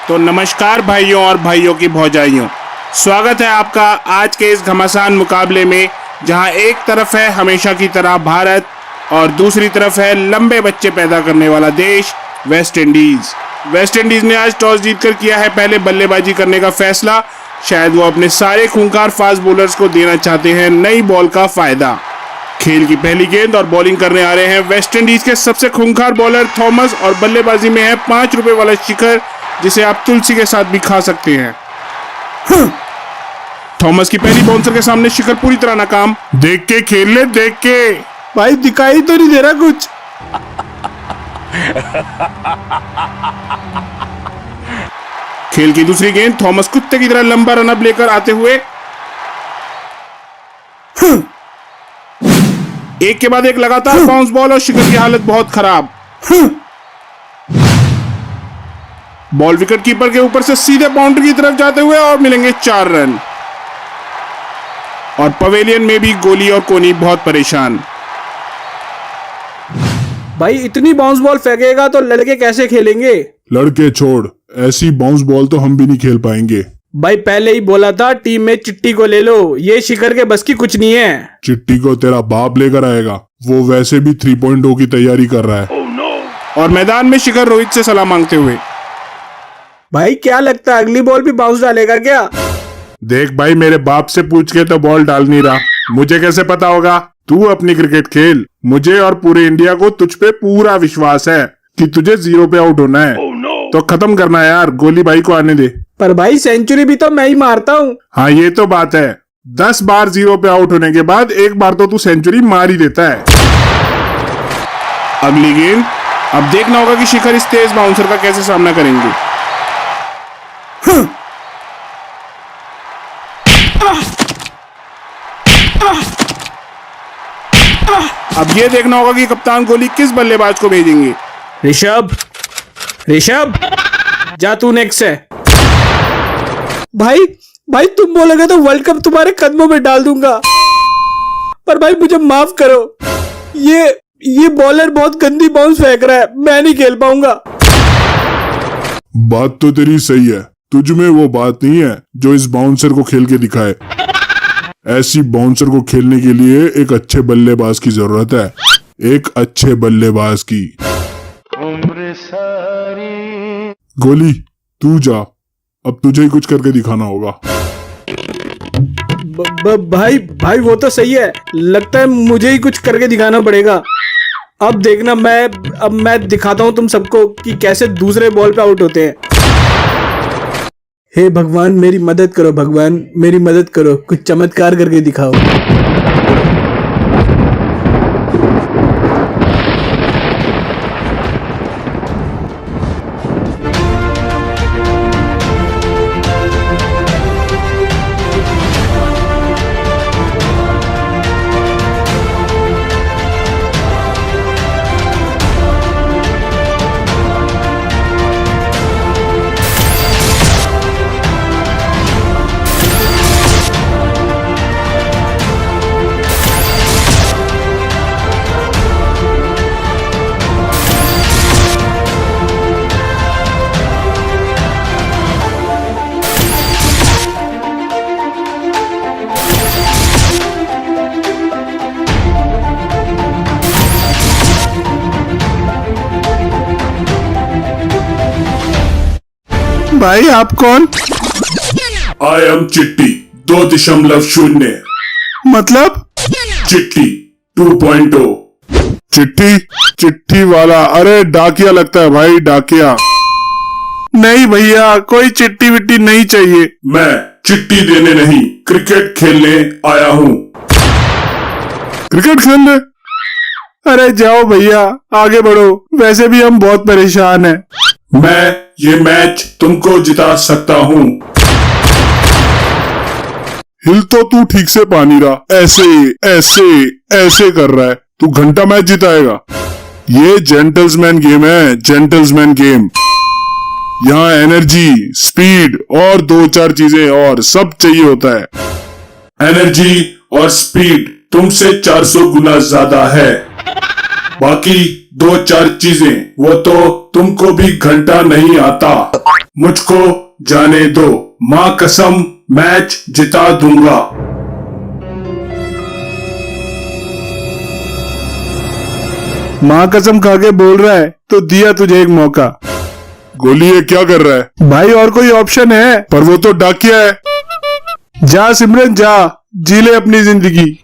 तो नमस्कार भाइयों और भाइयों की भौजाइयों, स्वागत है आपका आज के इस घमासान मुकाबले में, जहां एक तरफ है हमेशा की तरह भारत और दूसरी तरफ है लंबे बच्चे पैदा करने वाला देश वेस्ट इंडीज। वेस्ट इंडीज ने आज टॉस जीतकर किया है पहले बल्लेबाजी करने का फैसला। शायद वो अपने सारे खूंखार फास्ट बॉलर्स को देना चाहते हैं नई बॉल का फायदा। खेल की पहली गेंद और बॉलिंग करने आ रहे हैं वेस्ट इंडीज के सबसे खूंखार बॉलर थॉमस और बल्लेबाजी में है 5 रुपए वाला शिखर, जिसे आप तुलसी के साथ भी खा सकते हैं। थॉमस की पहली बाउंसर के सामने शिखर पूरी तरह नाकाम। देख के खेल ले, देख के भाई, दिखाई तो नहीं दे रहा कुछ। खेल की दूसरी गेंद थॉमस कुत्ते की तरह लंबा रनअप लेकर आते हुए एक के बाद एक लगातार बाउंस बॉल और शिखर की हालत बहुत खराब। बॉल विकेट कीपर के ऊपर से सीधे बाउंड्री की तरफ जाते हुए और मिलेंगे 4 रन। और पवेलियन में भी गोली और कोनी बहुत परेशान। भाई इतनी बाउंस बॉल फेंकेगा तो लड़के कैसे खेलेंगे? लड़के छोड़, ऐसी बाउंस बॉल तो हम भी नहीं खेल पाएंगे। भाई पहले ही बोला था टीम में चिट्टी को ले लो, ये शिखर के बस की कुछ नहीं है। चिट्टी को तेरा बाप लेकर आएगा, वो वैसे भी 3.0 की तैयारी कर रहा है। और मैदान में शिखर रोहित से सलाह मांगते हुए। भाई क्या लगता है अगली बॉल भी बाउंस डालेगा क्या? देख भाई, मेरे बाप से पूछ के तो बॉल डाल नहीं रहा, मुझे कैसे पता होगा? तू अपनी क्रिकेट खेल, मुझे और पूरे इंडिया को तुझ पे पूरा विश्वास है कि तुझे 0 पे आउट होना है। तो खत्म करना है यार, गोली भाई को आने दे। पर भाई सेंचुरी भी तो मैं ही मारता हूँ। हाँ ये तो बात है, 10 बार 0 पे आउट होने के बाद एक बार तो तू सेंचुरी मार ही देता है। अगली गेंद, अब देखना होगा कि शिखर इस तेज बाउंसर का कैसे सामना करेंगे। अब ये देखना होगा कि कप्तान गोली किस बल्लेबाज को भेजेंगे। ऋषभ जा, तू नेक्स्ट है। भाई तुम बोलोगे तो वर्ल्ड कप तुम्हारे कदमों में डाल दूंगा, पर भाई मुझे माफ करो, ये बॉलर बहुत गंदी बाउंस फेंक रहा है, मैं नहीं खेल पाऊंगा। बात तो तेरी सही है, तुझ में वो बात नहीं है जो इस बाउंसर को खेल के दिखाए। ऐसी बाउंसर को खेलने के लिए एक अच्छे बल्लेबाज की जरूरत है, एक अच्छे बल्लेबाज की। उम्र सारी गोली तू जा, अब तुझे ही कुछ करके दिखाना होगा। भाई वो तो सही है, लगता है मुझे ही कुछ करके दिखाना पड़ेगा। अब देखना, मैं दिखाता हूँ तुम सबको कि कैसे दूसरे बॉल पे आउट होते हैं। हे भगवान मेरी मदद करो, भगवान मेरी मदद करो, कुछ चमत्कार करके दिखाओ। भाई आप कौन? आई एम चिट्टी 2.0 मतलब चिट्टी 2.0। चिट्ठी वाला? अरे डाकिया लगता है भाई, डाकिया। नहीं भैया, कोई चिट्टी विट्टी नहीं चाहिए। मैं चिट्टी देने नहीं, क्रिकेट खेलने आया हूँ। क्रिकेट खेलने? अरे जाओ भैया, आगे बढ़ो, वैसे भी हम बहुत परेशान हैं। मैं ये मैच तुमको जिता सकता हूँ। हिल तो तू ठीक से पा नहीं रहा, ऐसे कर रहा है, तू घंटा मैच जिताएगा। ये जेंटल्समैन गेम है, जेंटल्समैन गेम। यहाँ एनर्जी, स्पीड और 2-4 चीजें और सब चाहिए होता है। एनर्जी और स्पीड तुमसे 400 गुना ज्यादा है, बाकी दो चार चीजें, वो तो तुमको भी घंटा नहीं आता। मुझको जाने दो, माँ कसम मैच जिता दूंगा। माँ कसम खा के बोल रहा है तो दिया तुझे एक मौका। गोली ये क्या कर रहा है? भाई और कोई ऑप्शन है? पर वो तो डाकिया है। जा सिमरन जा, जी ले अपनी जिंदगी।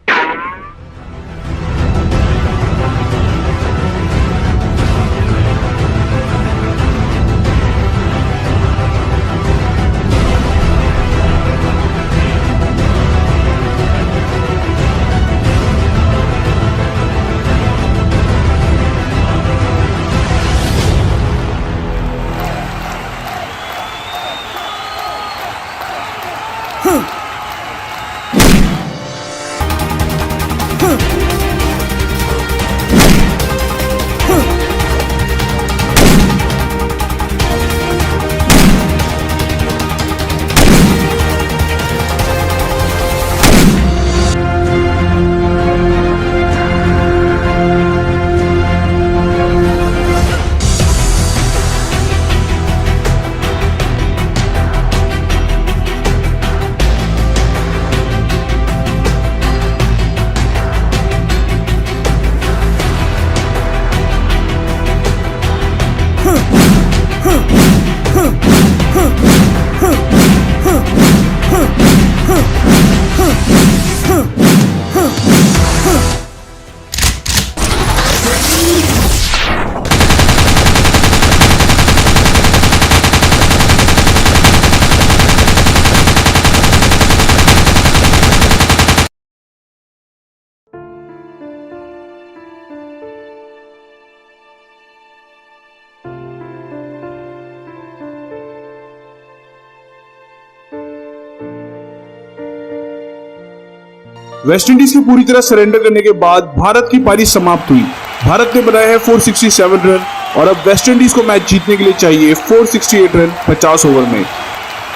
वेस्टइंडीज की पूरी तरह सरेंडर करने के बाद भारत की पारी समाप्त हुई। भारत ने बनाए हैं 467 रन और अब वेस्टइंडीज को मैच जीतने के लिए चाहिए 468 रन 50 ओवर में।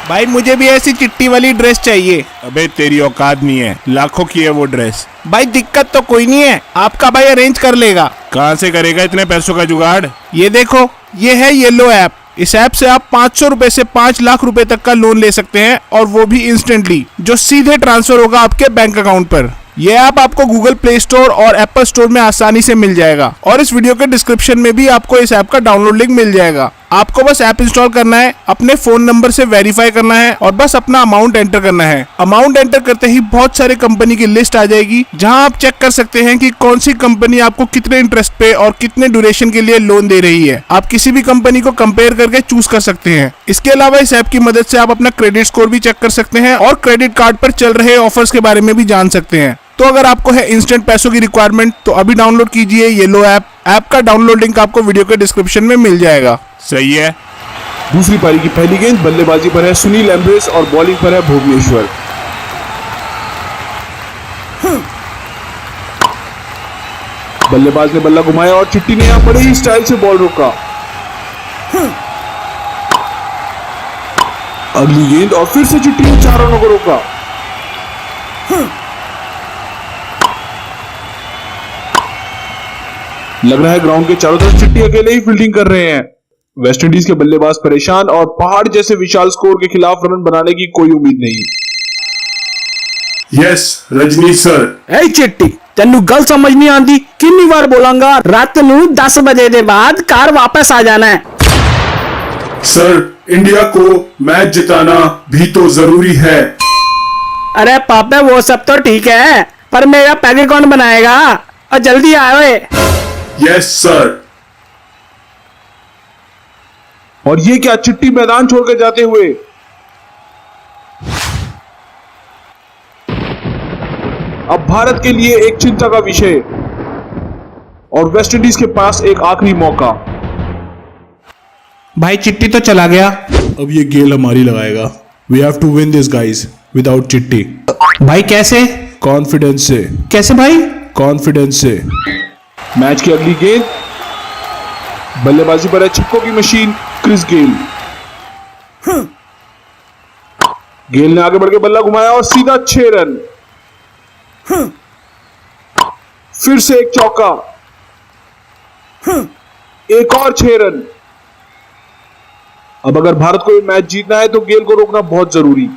भाई मुझे भी ऐसी चिट्टी वाली ड्रेस चाहिए। अबे तेरी औकात नहीं है, लाखों की है वो ड्रेस। भाई दिक्कत तो कोई नहीं है, आपका भाई अरेंज कर लेगा। कहाँ से करेगा इतने पैसों का जुगाड़? ये देखो, ये है येलो ऐप। इस ऐप से आप 500 रुपए से 5 लाख रुपए तक का लोन ले सकते हैं और वो भी इंस्टेंटली, जो सीधे ट्रांसफर होगा आपके बैंक अकाउंट पर। यह ऐप आपको गूगल प्ले स्टोर और एप्पल स्टोर में आसानी से मिल जाएगा और इस वीडियो के डिस्क्रिप्शन में भी आपको इस ऐप का डाउनलोड लिंक मिल जाएगा। आपको बस ऐप इंस्टॉल करना है, अपने फोन नंबर से वेरीफाई करना है और बस अपना अमाउंट एंटर करना है। अमाउंट एंटर करते ही बहुत सारे कंपनी की लिस्ट आ जाएगी, जहां आप चेक कर सकते हैं कि कौन सी कंपनी आपको कितने इंटरेस्ट पे और कितने ड्यूरेशन के लिए लोन दे रही है। आप किसी भी कंपनी को कंपेयर करके चूज कर सकते हैं। इसके अलावा इस ऐप की मदद से आप अपना क्रेडिट स्कोर भी चेक कर सकते हैं और क्रेडिट कार्ड पर चल रहे ऑफर्स के बारे में भी जान सकते हैं। तो अगर आपको है इंस्टेंट पैसों की रिक्वायरमेंट तो अभी डाउनलोड कीजिए येलो ऐप। ऐप का डाउनलोड लिंक आपको वीडियो के डिस्क्रिप्शन में मिल जाएगा। सही है। दूसरी पारी की पहली गेंद बल्लेबाजी पर है सुनील एम्ब्रेस और बॉलिंग पर है भुवनेश्वर। बल्लेबाज ने बल्ला घुमाया और चिट्टी ने यहां बड़े ही स्टाइल से बॉल रोका। अगली गेंद और फिर से चिट्टी ने 4 रनों को रोका। लग रहा है ग्राउंड के चारों तरफ चिट्टी अकेले ही फील्डिंग कर रहे हैं। वेस्टइंडीज के बल्लेबाज परेशान और पहाड़ जैसे विशाल स्कोर के खिलाफ रन बनाने की कोई उम्मीद नहीं। Yes Rajni sir. ए चिट्टी, तेनू गल समझ नहीं आती। कितनी बार बोलांगा, रात नू 10 बजे के बाद कार वापस आ जाना है। सर इंडिया को मैच जिताना भी तो जरूरी है। अरे पापा वो सब तो ठीक है, पर मेरा पैकेट कौन बनाएगा? और जल्दी आओ। Yes sir. और ये क्या, चिट्टी मैदान छोड़कर जाते हुए। अब भारत के लिए एक चिंता का विषय और वेस्टइंडीज के पास एक आखिरी मौका। भाई चिट्टी तो चला गया, अब ये गेल हमारी लगाएगा। We have to win this guys without cheating. भाई कैसे? कॉन्फिडेंस से। कैसे भाई? कॉन्फिडेंस से। मैच की अगली गेंद, बल्लेबाजी पर है छक्कों की मशीन क्रिस गेल। गेल ने आगे बढ़ के बल्ला घुमाया और सीधा 6 रन। फिर से एक चौका। एक और 6 रन। अब अगर भारत को ये मैच जीतना है तो गेल को रोकना बहुत जरूरी।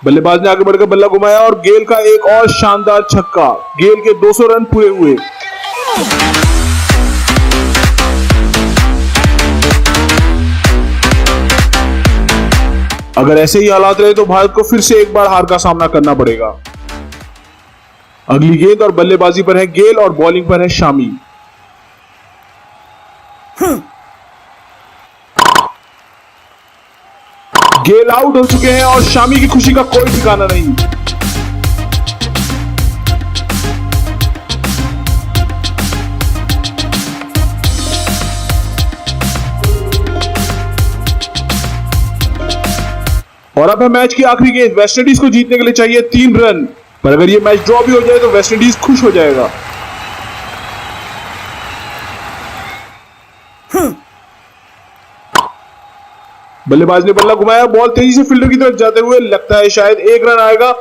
बल्लेबाज ने आगे बढ़कर बल्ला घुमाया और गेल का एक और शानदार छक्का। गेल के 200 रन पूरे हुए। अगर ऐसे ही हालात रहे तो भारत को फिर से एक बार हार का सामना करना पड़ेगा। अगली गेंद और बल्लेबाजी पर है गेल और बॉलिंग पर है शामी। गेल आउट हो चुके हैं और शामी की खुशी का कोई ठिकाना नहीं। और अब है मैच की आखिरी गेंद। वेस्टइंडीज को जीतने के लिए चाहिए 3 रन, पर अगर यह मैच ड्रॉ भी हो जाए तो वेस्टइंडीज खुश हो जाएगा। बल्लेबाज ने बल्ला घुमाया, बॉल तेजी से फील्डर की तरफ जाते हुए, लगता है शायद 1 रन आएगा।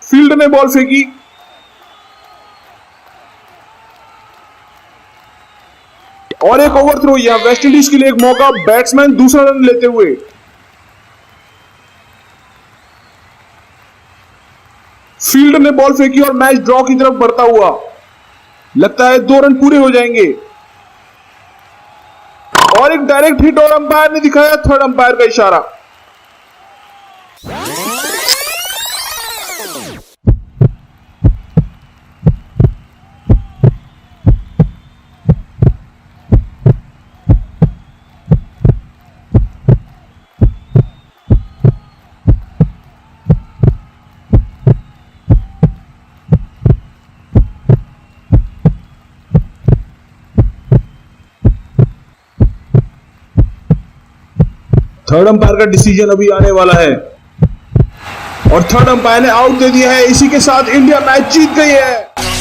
फील्डर ने बॉल फेंकी। और एक ओवर थ्रो। यहां वेस्टइंडीज के लिए एक मौका, बैट्समैन दूसरा रन लेते हुए। फील्डर ने बॉल फेंकी और मैच ड्रॉ की तरफ बढ़ता हुआ। लगता है 2 रन पूरे हो जाएंगे। और एक डायरेक्ट हिट और अंपायर ने दिखाया थर्ड अंपायर का इशारा। थर्ड अंपायर का डिसीजन अभी आने वाला है और थर्ड अंपायर ने आउट दे दिया है। इसी के साथ इंडिया मैच जीत गई है।